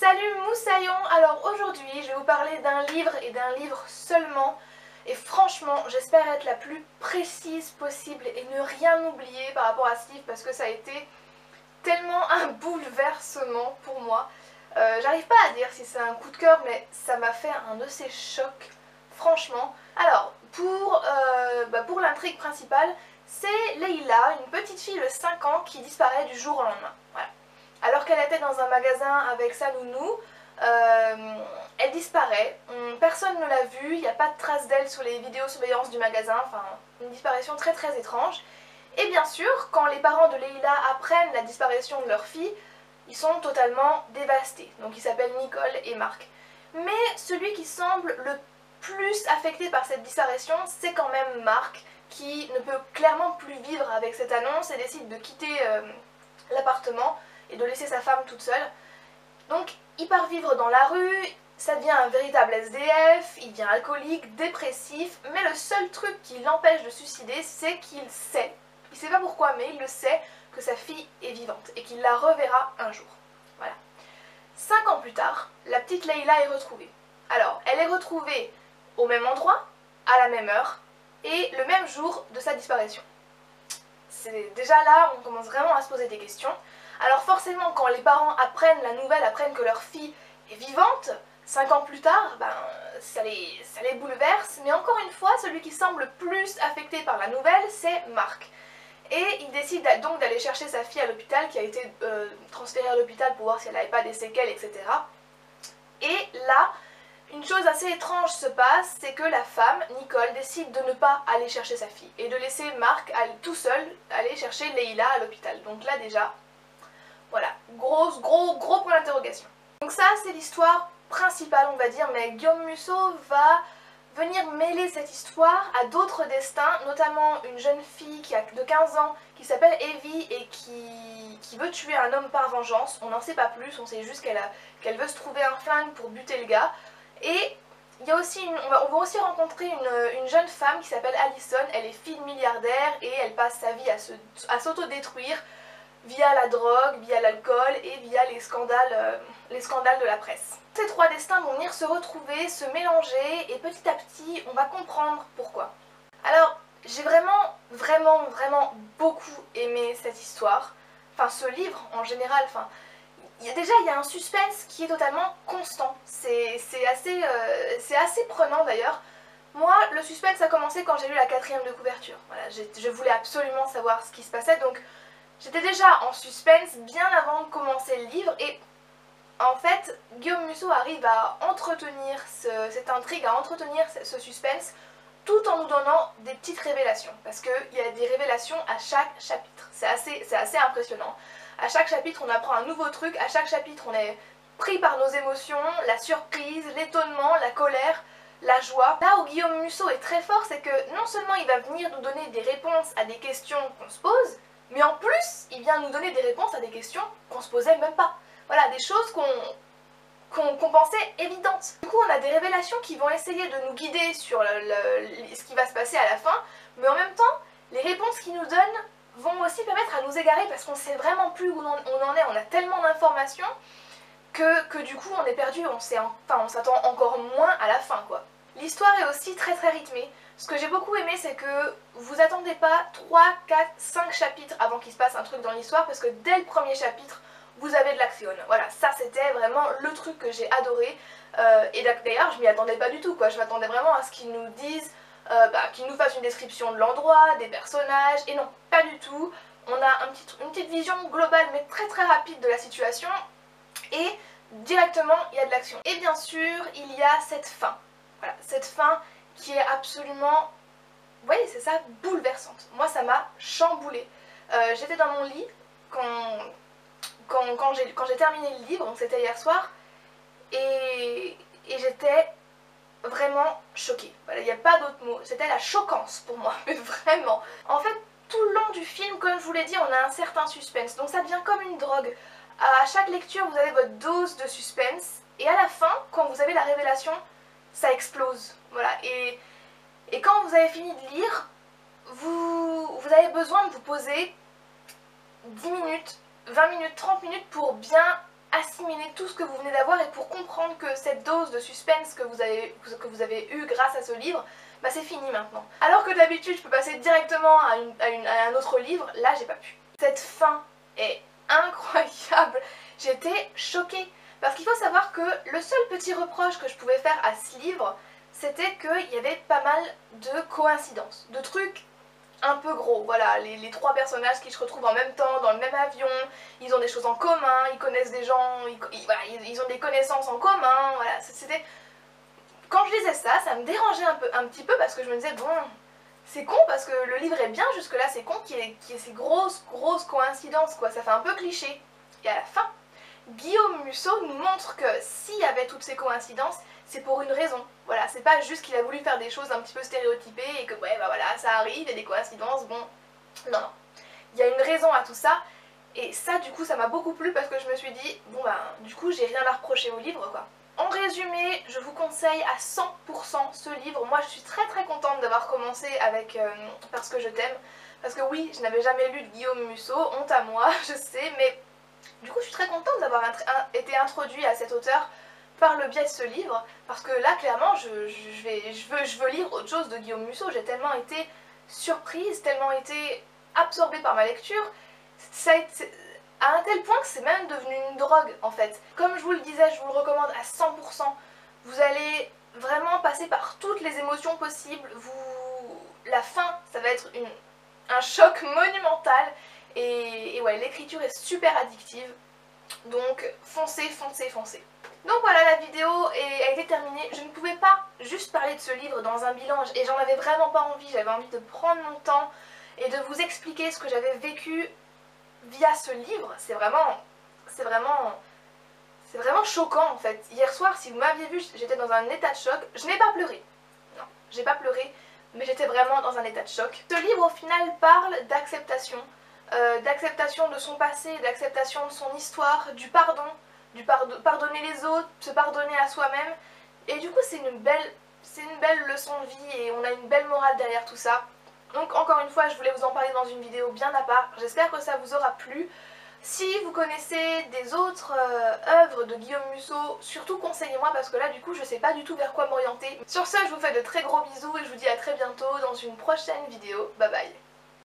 Salut moussaillons. Alors aujourd'hui je vais vous parler d'un livre et d'un livre seulement. Et franchement j'espère être la plus précise possible et ne rien oublier par rapport à ce livre parce que ça a été tellement un bouleversement pour moi. J'arrive pas à dire si c'est un coup de cœur mais ça m'a fait un de ces chocs franchement. Alors pour l'intrigue principale, c'est Leila, une petite fille de 5 ans qui disparaît du jour au lendemain. Voilà. Alors qu'elle était dans un magasin avec sa nounou, elle disparaît, personne ne l'a vue, il n'y a pas de trace d'elle sur les vidéosurveillances du magasin, enfin une disparition très très étrange. Et bien sûr, quand les parents de Leila apprennent la disparition de leur fille, ils sont totalement dévastés. Donc ils s'appellent Nicole et Marc. Mais celui qui semble le plus affecté par cette disparition, c'est quand même Marc, qui ne peut clairement plus vivre avec cette annonce et décide de quitter l'appartement et de laisser sa femme toute seule. Donc il part vivre dans la rue, ça devient un véritable SDF, il devient alcoolique, dépressif, mais le seul truc qui l'empêche de suicider, c'est qu'il sait, il sait pas pourquoi, mais il le sait, que sa fille est vivante et qu'il la reverra un jour. Voilà. 5 ans plus tard, la petite Leila est retrouvée. Alors, elle est retrouvée au même endroit, à la même heure, et le même jour de sa disparition. C'est déjà là, on commence vraiment à se poser des questions. Alors forcément, quand les parents apprennent la nouvelle, apprennent que leur fille est vivante, 5 ans plus tard, ça les bouleverse. Mais encore une fois, celui qui semble le plus affecté par la nouvelle, c'est Marc. Et il décide donc d'aller chercher sa fille à l'hôpital, qui a été transférée à l'hôpital pour voir si elle n'avait pas des séquelles, etc. Et là, une chose assez étrange se passe, c'est que la femme, Nicole, décide de ne pas aller chercher sa fille et de laisser Marc tout seul aller chercher Leila à l'hôpital. Donc là déjà, voilà, gros point d'interrogation. Donc ça c'est l'histoire principale on va dire, mais Guillaume Musso va venir mêler cette histoire à d'autres destins, notamment une jeune fille qui a de 15 ans qui s'appelle Evie et qui veut tuer un homme par vengeance. On n'en sait pas plus, on sait juste qu'elle veut se trouver un flingue pour buter le gars. Et il y a aussi on va aussi rencontrer une jeune femme qui s'appelle Allison. Elle est fille de milliardaire et elle passe sa vie à s'autodétruire via la drogue, via l'alcool et via les scandales de la presse. Ces trois destins vont venir se retrouver, se mélanger et petit à petit on va comprendre pourquoi. Alors j'ai vraiment beaucoup aimé cette histoire, enfin ce livre en général, enfin il y a un suspense qui est totalement constant, c'est assez prenant d'ailleurs. Moi, le suspense a commencé quand j'ai lu la 4e de couverture. Voilà, je voulais absolument savoir ce qui se passait, donc j'étais déjà en suspense bien avant de commencer le livre et en fait, Guillaume Musso arrive à entretenir cette intrigue, à entretenir ce suspense tout en nous donnant des petites révélations parce qu'il y a des révélations à chaque chapitre. C'est assez impressionnant. À chaque chapitre, on apprend un nouveau truc, à chaque chapitre, on est pris par nos émotions, la surprise, l'étonnement, la colère, la joie. Là où Guillaume Musso est très fort, c'est que non seulement il va venir nous donner des réponses à des questions qu'on se pose, mais en plus, il vient nous donner des réponses à des questions qu'on se posait même pas. Voilà, des choses qu'on pensait évidentes. Du coup, on a des révélations qui vont essayer de nous guider sur ce qui va se passer à la fin, mais en même temps, les réponses qu'ils nous donnent vont aussi permettre à nous égarer parce qu'on sait vraiment plus où on en est, on a tellement d'informations que du coup on est perdu, on s'attend encore moins à la fin quoi. L'histoire est aussi très rythmée. Ce que j'ai beaucoup aimé c'est que vous attendez pas 3, 4, 5 chapitres avant qu'il se passe un truc dans l'histoire parce que dès le premier chapitre vous avez de l'action. Voilà, ça c'était vraiment le truc que j'ai adoré et d'ailleurs je m'y attendais pas du tout quoi, je m'attendais vraiment à ce qu'ils nous disent, qu'ils nous fassent une description de l'endroit, des personnages, et non, pas du tout. On a une petite vision globale mais très rapide de la situation et directement il y a de l'action. Et bien sûr il y a cette fin, voilà, cette fin qui est absolument, vous voyez c'est ça, bouleversante. Moi ça m'a chamboulée. J'étais dans mon lit quand j'ai terminé le livre, donc c'était hier soir, et j'étais vraiment choquée. Voilà, il n'y a pas d'autre mot, c'était la choquance pour moi, mais vraiment. En fait, tout le long du film, comme je vous l'ai dit, on a un certain suspense, donc ça devient comme une drogue. À chaque lecture, vous avez votre dose de suspense, et à la fin, quand vous avez la révélation, ça explose. Voilà, et quand vous avez fini de lire, vous avez besoin de vous poser 10 minutes, 20 minutes, 30 minutes pour bien assimiler tout ce que vous venez d'avoir et pour comprendre que cette dose de suspense que vous avez eue grâce à ce livre, bah c'est fini maintenant. Alors que d'habitude je peux passer directement à un autre livre, là j'ai pas pu. Cette fin est incroyable, j'étais choquée. Parce qu'il faut savoir que le seul petit reproche que je pouvais faire à ce livre, c'était qu'il y avait pas mal de coïncidences, de trucs un peu gros. Voilà, les trois personnages qui se retrouvent en même temps, dans le même avion, ils ont des choses en commun, ils connaissent des gens, voilà, ils ont des connaissances en commun, voilà, c'était... Quand je lisais ça, ça me dérangeait un petit peu parce que je me disais, bon, c'est con parce que le livre est bien jusque là, c'est con qu'il y ait ces grosses coïncidences, quoi, ça fait un peu cliché. Et à la fin, Guillaume Musso nous montre que s'il y avait toutes ces coïncidences, c'est pour une raison. Voilà, c'est pas juste qu'il a voulu faire des choses un petit peu stéréotypées et que ouais bah voilà, ça arrive, il y a des coïncidences, bon... Non, non. Il y a une raison à tout ça, et ça du coup ça m'a beaucoup plu parce que je me suis dit, bon bah du coup j'ai rien à reprocher au livre quoi. En résumé, je vous conseille à 100% ce livre. Moi je suis très contente d'avoir commencé avec Parce que je t'aime. Parce que oui, je n'avais jamais lu de Guillaume Musso, honte à moi, je sais, mais du coup je suis très contente d'avoir été introduite à cet auteur par le biais de ce livre, parce que là clairement je veux lire autre chose de Guillaume Musso. J'ai tellement été surprise, tellement été absorbée par ma lecture, ça a été à un tel point que c'est même devenu une drogue en fait. Comme je vous le disais, je vous le recommande à 100%, vous allez vraiment passer par toutes les émotions possibles, la fin ça va être un choc monumental, et ouais, l'écriture est super addictive, donc foncez. Donc voilà, la vidéo a été terminée. Je ne pouvais pas juste parler de ce livre dans un bilan et j'en avais vraiment pas envie. J'avais envie de prendre mon temps et de vous expliquer ce que j'avais vécu via ce livre. C'est vraiment choquant en fait. Hier soir, si vous m'aviez vu, j'étais dans un état de choc. Je n'ai pas pleuré. Non, j'ai pas pleuré, mais j'étais vraiment dans un état de choc. Ce livre au final parle d'acceptation. D'acceptation de son passé, d'acceptation de son histoire, du pardon, pardonner les autres, se pardonner à soi-même. Et du coup c'est une belle leçon de vie et on a une belle morale derrière tout ça. Donc encore une fois je voulais vous en parler dans une vidéo bien à part, j'espère que ça vous aura plu. Si vous connaissez des autres œuvres de Guillaume Musso, surtout conseillez-moi parce que là du coup je sais pas du tout vers quoi m'orienter. Sur ce, je vous fais de très gros bisous et je vous dis à très bientôt dans une prochaine vidéo. Bye bye.